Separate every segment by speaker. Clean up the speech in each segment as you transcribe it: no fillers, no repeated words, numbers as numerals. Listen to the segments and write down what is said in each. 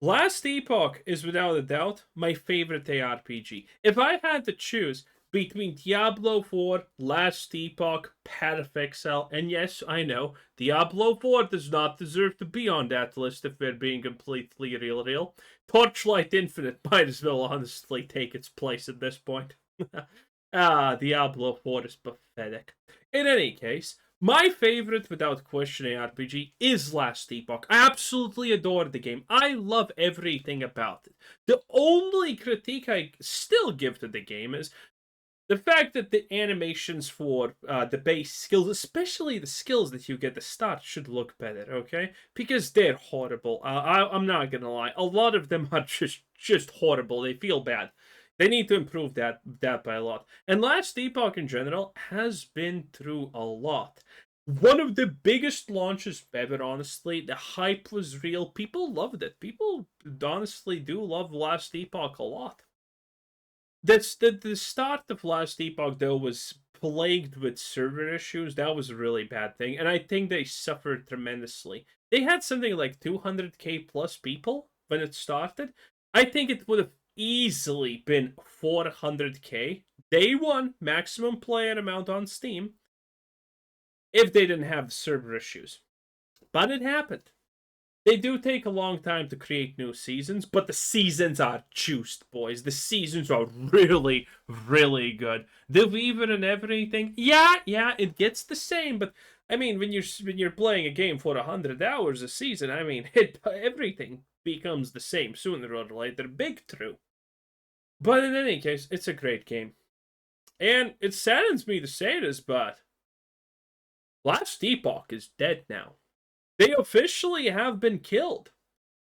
Speaker 1: Last Epoch is without a doubt my favorite ARPG. If I had to choose between Diablo 4, Last Epoch, Path of Exile, and yes, I know, Diablo 4 does not deserve to be on that list if we're being completely real. Torchlight Infinite might as well honestly take its place at this point. Diablo 4 is pathetic. In any case, my favorite, without question, ARPG is Last Epoch. I absolutely adore the game. I love everything about it. The only critique I still give to the game is the fact that the animations for the base skills, especially the skills that you get to start, should look better. Okay, because they're horrible. I'm not gonna lie. A lot of them are just horrible. They feel bad. They need to improve that by a lot. And Last Epoch in general has been through a lot. One of the biggest launches ever, honestly. The hype was real. People loved it. People honestly do love Last Epoch a lot. The start of Last Epoch though was plagued with server issues. That was a really bad thing, and I think they suffered tremendously. They had something like 200k plus people when it started. I think it would have easily been 400k day one maximum player amount on Steam if they didn't have the server issues. But it happened. They do take a long time to create new seasons, but the seasons are juiced, boys. The seasons are really, really good. The Weaver and everything, yeah, it gets the same. But I mean, when you're playing a game for 100 hours a season, I mean, everything becomes the same sooner or later. Big true. But in any case, it's a great game, and it saddens me to say this, but Last Epoch is dead now. They officially have been killed.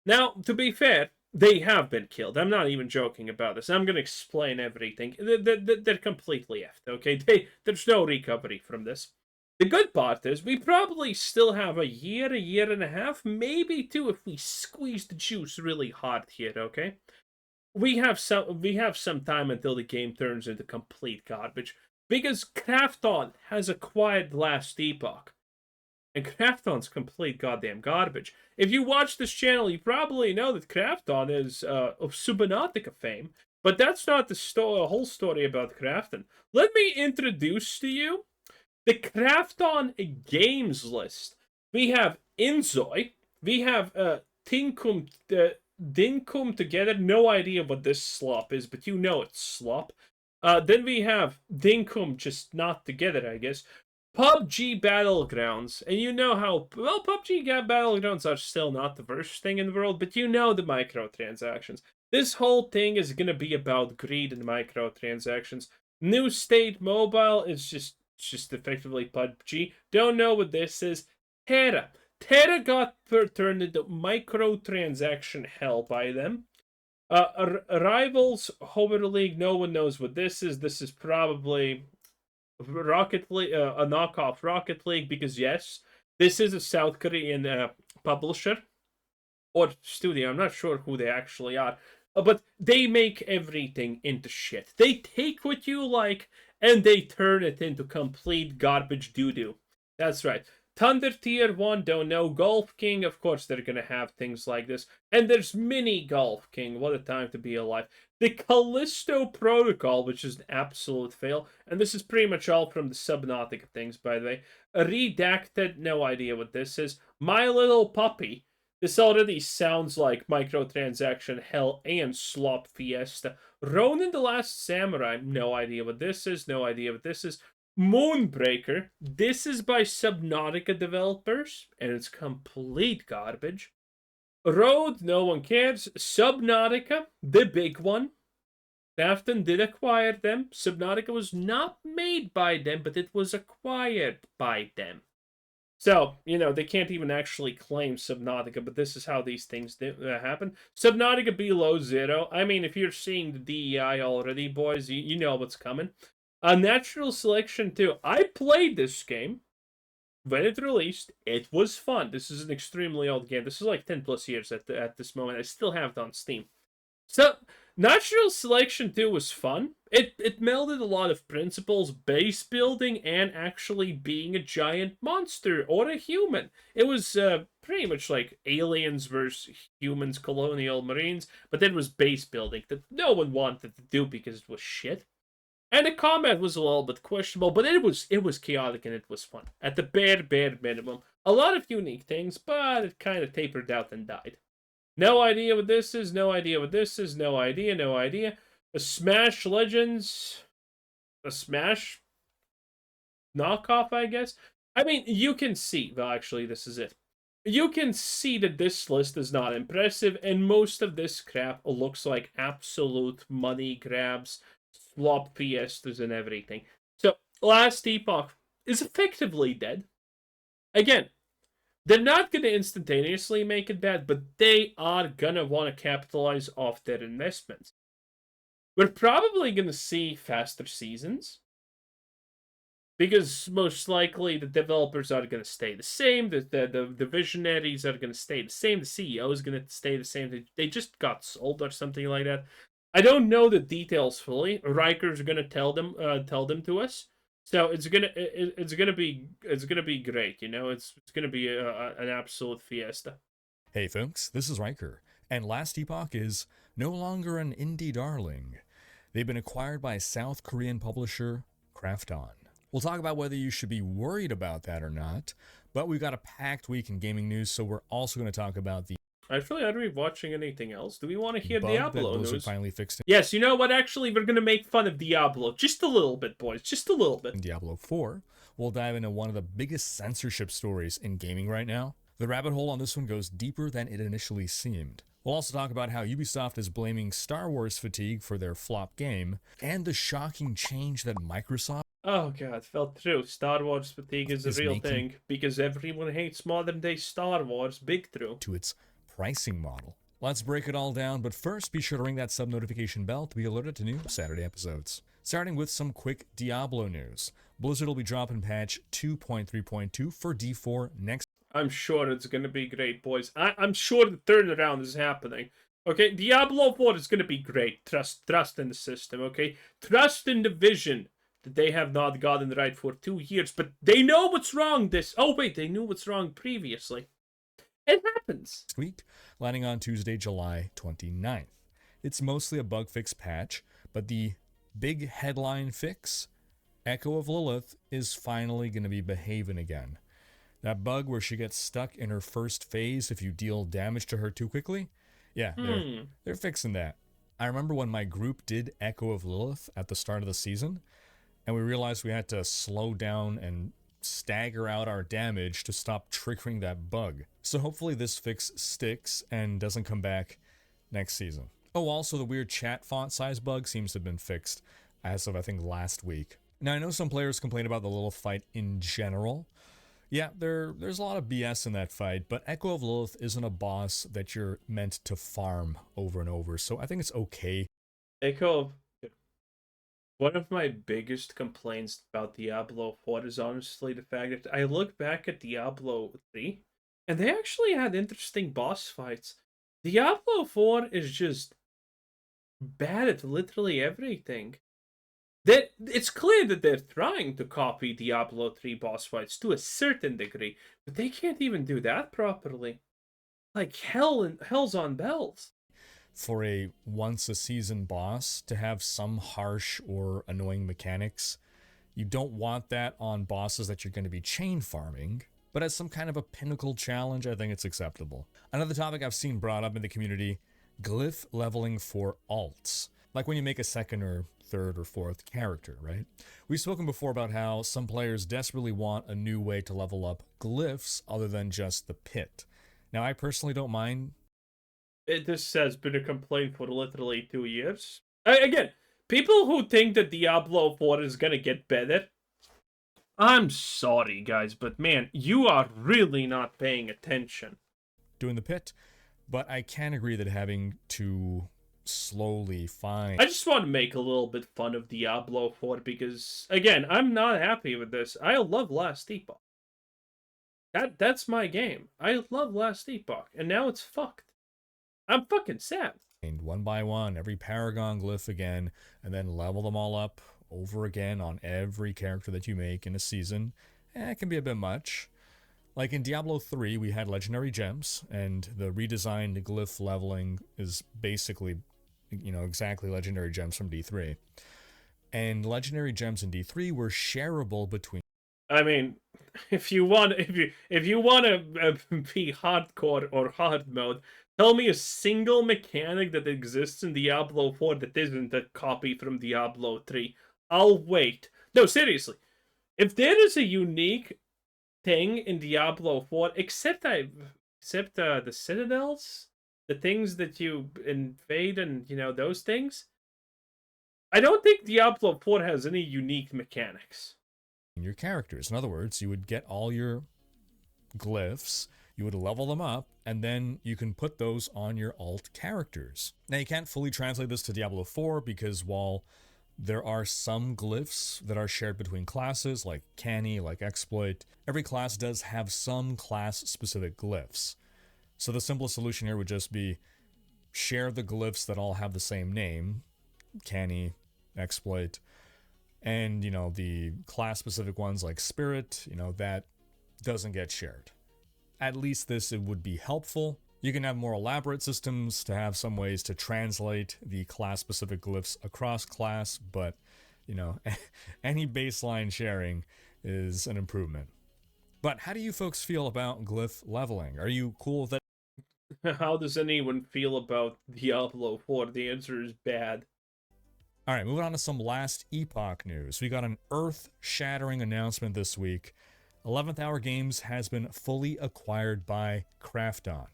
Speaker 1: Now, to be fair, they have been killed. I'm not even joking about this. I'm going to explain everything. They're completely effed, okay? There's no recovery from this. The good part is we probably still have a year and a half, maybe two if we squeeze the juice really hard here, okay? We have some time until the game turns into complete garbage because Krafton has acquired Last Epoch. And Krafton's complete goddamn garbage. If you watch this channel, you probably know that Krafton is of Subnautica fame, but that's not the whole story about Krafton. Let me introduce to you the Krafton games list. We have Inzoi, we have Tinkum, Dinkum together. No idea what this slop is, but you know it's slop. Then we have Dinkum just not together, I guess. PUBG Battlegrounds, and you know how well PUBG Battlegrounds are still not the worst thing in the world, but you know the microtransactions. This whole thing is gonna be about greed and microtransactions. New State Mobile is just effectively PUBG. Don't know what this is. Terra. Terra got turned into microtransaction hell by them. Rivals Hover League. No one knows what this is. This is probably Rocket League, a knockoff Rocket League, because yes, this is a South Korean publisher or studio. I'm not sure who they actually are, but they make everything into shit. They take what you like and they turn it into complete garbage doo doo. That's right. Thunder Tier 1, don't know. Golf King, of course, they're gonna have things like this. And there's Mini Golf King. What a time to be alive. The Callisto Protocol, which is an absolute fail. And this is pretty much all from the Subnautica things, by the way. Redacted, no idea what this is. My Little Puppy. This already sounds like microtransaction hell and slop fiesta. Ronin the Last Samurai, no idea what this is, no idea what this is. Moonbreaker, this is by Subnautica developers, and it's complete garbage. Road, no one cares. Subnautica, the big one. Krafton did acquire them. Subnautica was not made by them, but it was acquired by them. So, they can't even actually claim Subnautica, but this is how these things happen. Subnautica below zero. I mean, if you're seeing the DEI already, boys, you know what's coming. A Natural Selection 2. I played this game when it released. It was fun. This is an extremely old game. This is like 10 plus years at this moment. I still have it on Steam. So, Natural Selection 2 was fun. It melded a lot of principles, base building, and actually being a giant monster or a human. It was pretty much like aliens versus humans, colonial marines, but then it was base building that no one wanted to do because it was shit. And the combat was a little bit questionable, but it was chaotic and it was fun. At the bare minimum. A lot of unique things, but it kind of tapered out and died. No idea what this is, no idea what this is, no idea, no idea. A Smash Legends, a Smash knockoff, I guess. I mean, you can see, well, actually, this is it. You can see that this list is not impressive, and most of this crap looks like absolute money grabs, slop fiestas, and everything. So, Last Epoch is effectively dead. Again, they're not going to instantaneously make it bad, but they are going to want to capitalize off their investments. We're probably going to see faster seasons because most likely the developers are going to stay the same, the visionaries are going to stay the same, the CEO is going to stay the same. They just got sold or something like that. I don't know the details fully. Riker's going to tell them to us. So it's gonna be great, you know. It's gonna be an absolute fiesta.
Speaker 2: Hey folks, this is Riker, and Last Epoch is no longer an indie darling. They've been acquired by South Korean publisher Krafton. We'll talk about whether you should be worried about that or not, but we've got a packed week in gaming news, so we're also going to talk about the
Speaker 1: Actually, are we watching anything else? Do we want to hear
Speaker 2: bug
Speaker 1: Diablo
Speaker 2: that Blizzard
Speaker 1: news?
Speaker 2: finally fixed
Speaker 1: Yes, you know what? Actually, we're gonna make fun of Diablo just a little bit, boys. Just a little bit.
Speaker 2: in Diablo 4. We'll dive into one of the biggest censorship stories in gaming right now. The rabbit hole on this one goes deeper than it initially seemed. We'll also talk about how Ubisoft is blaming Star Wars fatigue for their flop game, and the shocking change that Microsoft
Speaker 1: Oh god, fell through. Star Wars fatigue is a real thing because everyone hates modern day Star Wars. Big true.
Speaker 2: To its pricing model. Let's break it all down, but first be sure to ring that sub notification bell to be alerted to new Saturday episodes. Starting with some quick Diablo news. Blizzard will be dropping patch 2.3.2 for D4 next.
Speaker 1: I'm sure it's gonna be great, boys. I'm sure the turnaround is happening. Okay, Diablo 4 is gonna be great. Trust in the system, okay? Trust in the vision that they have not gotten right for 2 years, but they know what's wrong they knew what's wrong previously. It happens.
Speaker 2: Next week, landing on Tuesday, July 29th. It's mostly a bug fix patch, but the big headline fix, Echo of Lilith, is finally going to be behaving again. That bug where she gets stuck in her first phase if you deal damage to her too quickly? Yeah, they're fixing that. I remember when my group did Echo of Lilith at the start of the season, and we realized we had to slow down and stagger out our damage to stop triggering that bug. So hopefully this fix sticks and doesn't come back next season. Oh, also the weird chat font size bug seems to have been fixed as of I think last week. Now I know some players complain about the Lilith fight in general. Yeah, there's a lot of BS in that fight, but Echo of Lilith isn't a boss that you're meant to farm over and over, so I think it's okay.
Speaker 1: Echo of... One of my biggest complaints about Diablo 4 is honestly the fact that I look back at Diablo 3, and they actually had interesting boss fights. Diablo 4 is just bad at literally everything. It's clear that they're trying to copy Diablo 3 boss fights to a certain degree, but they can't even do that properly. Like hell's on bells.
Speaker 2: For a once a season boss to have some harsh or annoying mechanics, you don't want that on bosses that you're going to be chain farming, but as some kind of a pinnacle challenge, I think it's acceptable. Another topic I've seen brought up in the community, glyph leveling for alts. Like when you make a second or third or fourth character, right? We've spoken before about how some players desperately want a new way to level up glyphs other than just the pit. Now, I personally don't mind.
Speaker 1: This has been a complaint for literally 2 years. Again, people who think that Diablo 4 is gonna get better, I'm sorry, guys, but man, you are really not paying attention.
Speaker 2: Doing the pit, but I can agree that having to slowly find...
Speaker 1: I just want to make a little bit fun of Diablo 4 because, again, I'm not happy with this. I love Last Epoch. That's my game. I love Last Epoch, and now it's fucked. I'm fucking sad.
Speaker 2: one by one, every Paragon glyph again, and then level them all up over again on every character that you make in a season, it can be a bit much. Like in Diablo 3, we had legendary gems, and the redesigned glyph leveling is basically, exactly legendary gems from D3. And legendary gems in D3 were shareable between.
Speaker 1: I mean, if you want to be hardcore or hard mode, tell me a single mechanic that exists in Diablo 4 that isn't a copy from Diablo 3. I'll wait. No, seriously. If there is a unique thing in Diablo 4, except the citadels, the things that you invade and, those things, I don't think Diablo 4 has any unique mechanics.
Speaker 2: Your characters. In other words, you would get all your glyphs, you would level them up, and then you can put those on your alt characters. Now, you can't fully translate this to Diablo 4 because while there are some glyphs that are shared between classes, like Canny, like Exploit, every class does have some class-specific glyphs. So the simplest solution here would just be share the glyphs that all have the same name, Canny, Exploit, and, the class-specific ones like Spirit, that doesn't get shared. At least it would be helpful. You can have more elaborate systems to have some ways to translate the class-specific glyphs across class, but, any baseline sharing is an improvement. But how do you folks feel about glyph leveling? Are you cool with that?
Speaker 1: How does anyone feel about Diablo 4? The answer is bad.
Speaker 2: All right, moving on to some last Epoch news. We got an earth-shattering announcement this week. 11th Hour Games has been fully acquired by Krafton.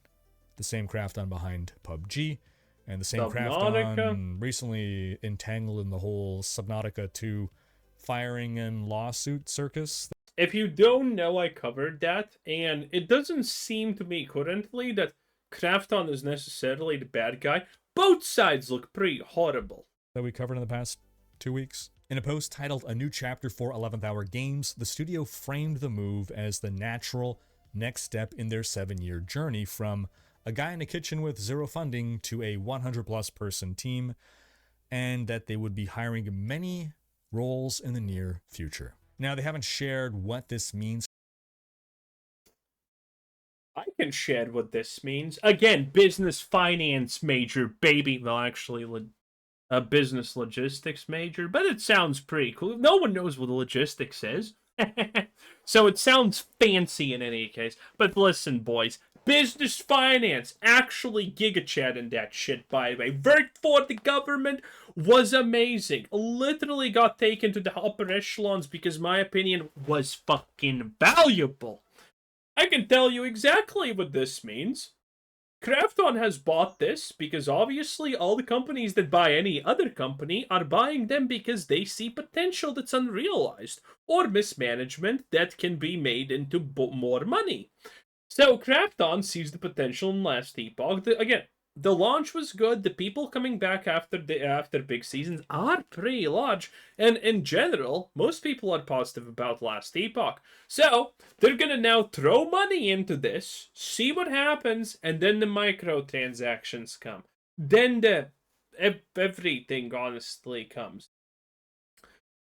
Speaker 2: The same Krafton behind PUBG, and the same Krafton recently entangled in the whole Subnautica 2 firing and lawsuit circus.
Speaker 1: If you don't know, I covered that, and it doesn't seem to me currently that Krafton is necessarily the bad guy. Both sides look pretty horrible.
Speaker 2: That we covered in the past 2 weeks. In a post titled A New Chapter for 11th Hour Games, the studio framed the move as the natural next step in their 7-year journey from a guy in a kitchen with zero funding to a 100-plus person team, and that they would be hiring many roles in the near future. Now, they haven't shared what this means.
Speaker 1: I can share what this means. Again, business finance major, baby. Well, actually, a business logistics major, but it sounds pretty cool. No one knows what logistics is. So it sounds fancy in any case. But listen, boys, business finance, actually giga-chatting that shit, by the way. Worked for the government, was amazing. Literally got taken to the upper echelons because my opinion was fucking valuable. I can tell you exactly what this means. Krafton has bought this because obviously all the companies that buy any other company are buying them because they see potential that's unrealized or mismanagement that can be made into more money. So Krafton sees the potential in last Epoch. Again, the launch was good. The people coming back after big seasons are pretty large, and in general, most people are positive about last Epoch. So they're gonna now throw money into this, see what happens, and then the microtransactions come. Then everything honestly comes.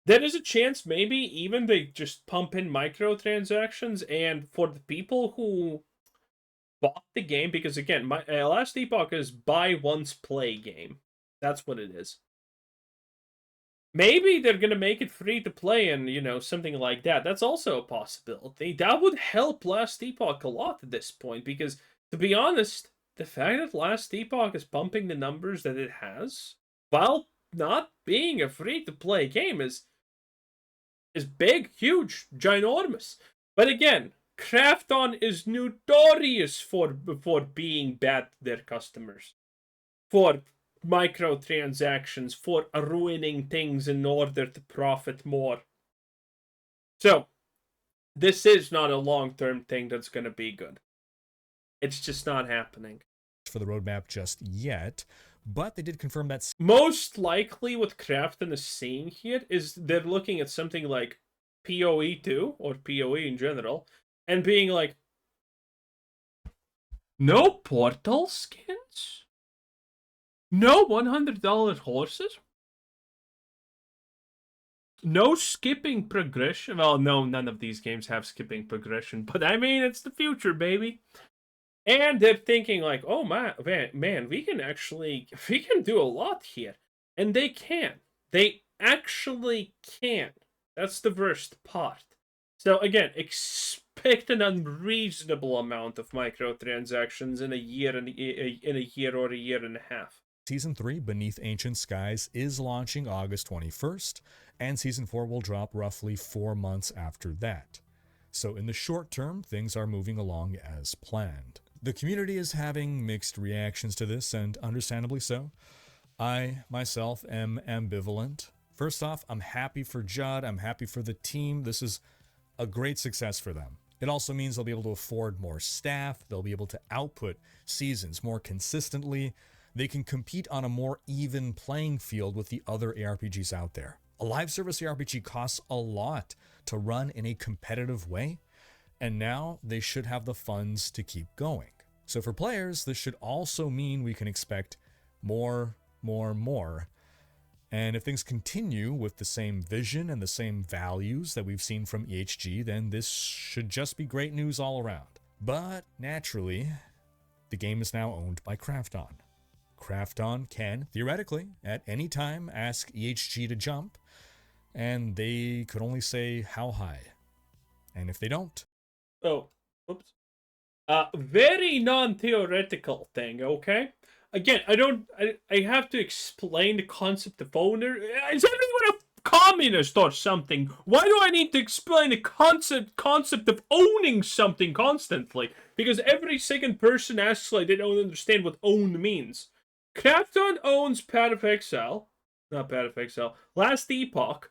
Speaker 1: There is a chance maybe even they just pump in microtransactions, and for the people who bought the game, because again, my last Epoch is buy once play game. That's what it is. Maybe they're gonna make it free to play and something like that. That's also a possibility. That would help last Epoch a lot at this point, because to be honest, the fact that last Epoch is pumping the numbers that it has while not being a free to play game is big, huge, ginormous. But again, Krafton is notorious for being bad to their customers, for microtransactions, for ruining things in order to profit more. So, this is not a long-term thing that's going to be good. It's just not happening.
Speaker 2: For the roadmap just yet, but they did confirm that
Speaker 1: most likely what Krafton is seeing here is they're looking at something like PoE 2 or PoE in general and being like, no portal skins? No $100 horses? No skipping progression? Well, no, none of these games have skipping progression, but I mean, it's the future, baby. And they're thinking like, oh man, we can do a lot here. And they can. They actually can. That's the worst part. So again, expect an unreasonable amount of microtransactions in a year or a year and a half.
Speaker 2: Season 3, Beneath Ancient Skies, is launching August 21st, and Season 4 will drop roughly 4 months after that. So in the short term, things are moving along as planned. The community is having mixed reactions to this, and understandably so. I, myself, am ambivalent. First off, I'm happy for Judd, I'm happy for the team. This is a great success for them. It also means they'll be able to afford more staff, they'll be able to output seasons more consistently, they can compete on a more even playing field with the other ARPGs out there. A live service ARPG costs a lot to run in a competitive way, and now they should have the funds to keep going. So for players, this should also mean we can expect more. And if things continue with the same vision and the same values that we've seen from EHG, then this should just be great news all around. But naturally, the game is now owned by Krafton. Krafton can, theoretically, at any time ask EHG to jump, and they could only say how high. And if they don't...
Speaker 1: Oh, oops. Very non-theoretical thing, okay? Again, I have to explain the concept of owner. Is everyone a communist or something? Why do I need to explain the concept of owning something constantly? Because every second person asks like they don't understand what own means. Krafton owns Path of Exile. Not Path of Exile. Last Epoch.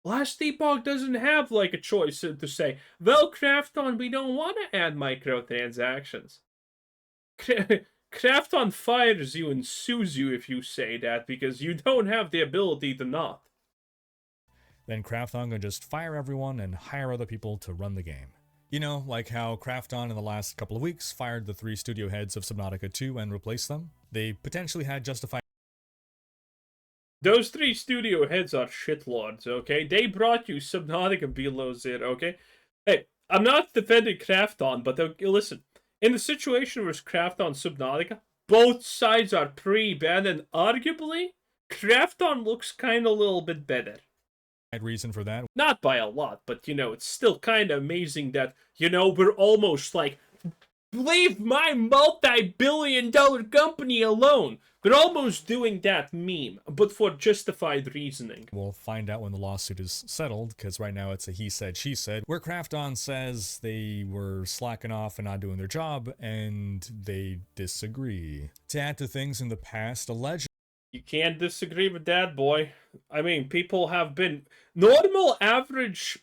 Speaker 1: Last Epoch doesn't have like a choice to say, well, Krafton, we don't want to add microtransactions. Krafton fires you and sues you if you say that because you don't have the ability to not.
Speaker 2: Then Krafton can just fire everyone and hire other people to run the game. You know, like how Krafton in the last couple of weeks fired the 3 studio heads of Subnautica 2 and replaced them. They potentially had justified.
Speaker 1: Those 3 studio heads are shitlords, okay? They brought you Subnautica below zero, okay? Hey, I'm not defending Krafton, but listen. In the situation where Krafton Subnautica, both sides are pretty bad, and arguably, Krafton looks kind of a little bit better.
Speaker 2: Reason for that.
Speaker 1: Not by a lot, but, it's still kind of amazing that, we're almost like, leave my multi-billion-dollar company alone. We're almost doing that meme, but for justified reasoning.
Speaker 2: We'll find out when the lawsuit is settled, because right now it's a he said, she said, where Krafton says they were slacking off and not doing their job, and they disagree. To add to things in the past, allegedly...
Speaker 1: You can't disagree with that, boy. I mean, people have been... Normal, average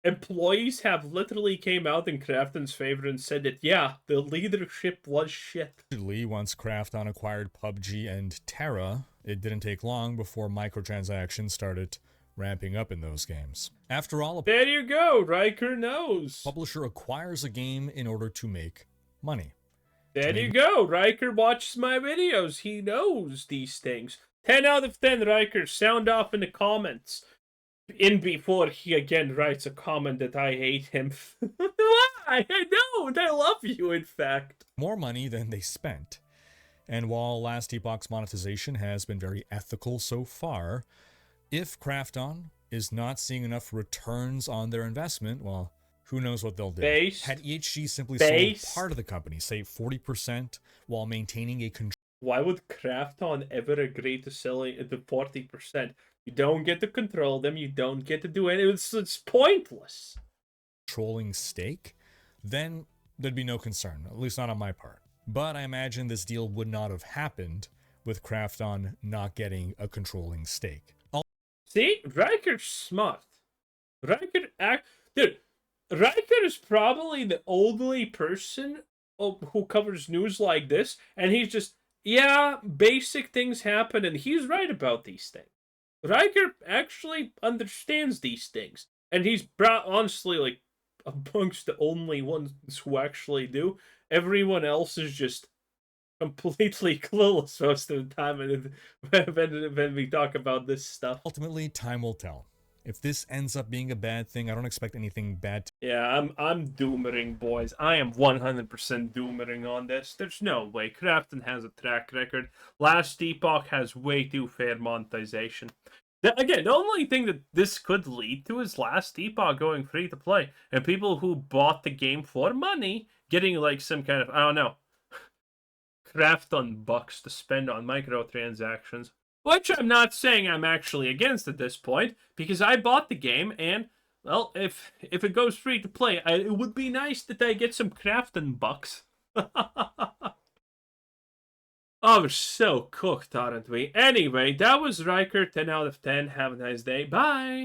Speaker 1: employees have literally came out in Krafton's favor and said that, yeah, the leadership was shit.
Speaker 2: Once Krafton acquired PUBG and Terra, it didn't take long before microtransactions started ramping up in those games. After all,
Speaker 1: there you go, Riker knows.
Speaker 2: Publisher acquires a game in order to make money.
Speaker 1: There you go, Riker watches my videos, he knows these things. 10 out of 10, Riker, sound off in the comments. Before he again writes a comment that I hate him. Why? I don't. I love you, in fact.
Speaker 2: More money than they spent. And while Last Epoch's monetization has been very ethical so far, if Krafton is not seeing enough returns on their investment, well, who knows what they'll do. Had EHG simply sold part of the company, say 40%, while maintaining a control...
Speaker 1: Why would Krafton ever agree to selling it to 40%? You don't get to control them. You don't get to do anything. It's pointless.
Speaker 2: Controlling stake, then there'd be no concern, at least not on my part. But I imagine this deal would not have happened with Krafton not getting a controlling stake.
Speaker 1: See, Riker's smart. Riker is probably the only person who covers news like this, and he's just, yeah, basic things happen, and he's right about these things. Riker actually understands these things, and he's honestly like amongst the only ones who actually do. Everyone else is just completely clueless most of the time when we talk about this stuff.
Speaker 2: Ultimately, time will tell. If this ends up being a bad thing, I don't expect anything bad to
Speaker 1: Yeah, I'm doomering, boys. I am 100% doomering on this. There's no way. Krafton has a track record. Last Epoch has way too fair monetization. Again, the only thing that this could lead to is Last Epoch going free to play, and people who bought the game for money getting like some kind of, I don't know, Krafton bucks to spend on microtransactions. Which I'm not saying I'm actually against at this point, because I bought the game, and well, if it goes free to play, it would be nice that I get some Krafton bucks. Oh, we're so cooked, aren't we? Anyway, that was Riker, 10 out of 10. Have a nice day. Bye!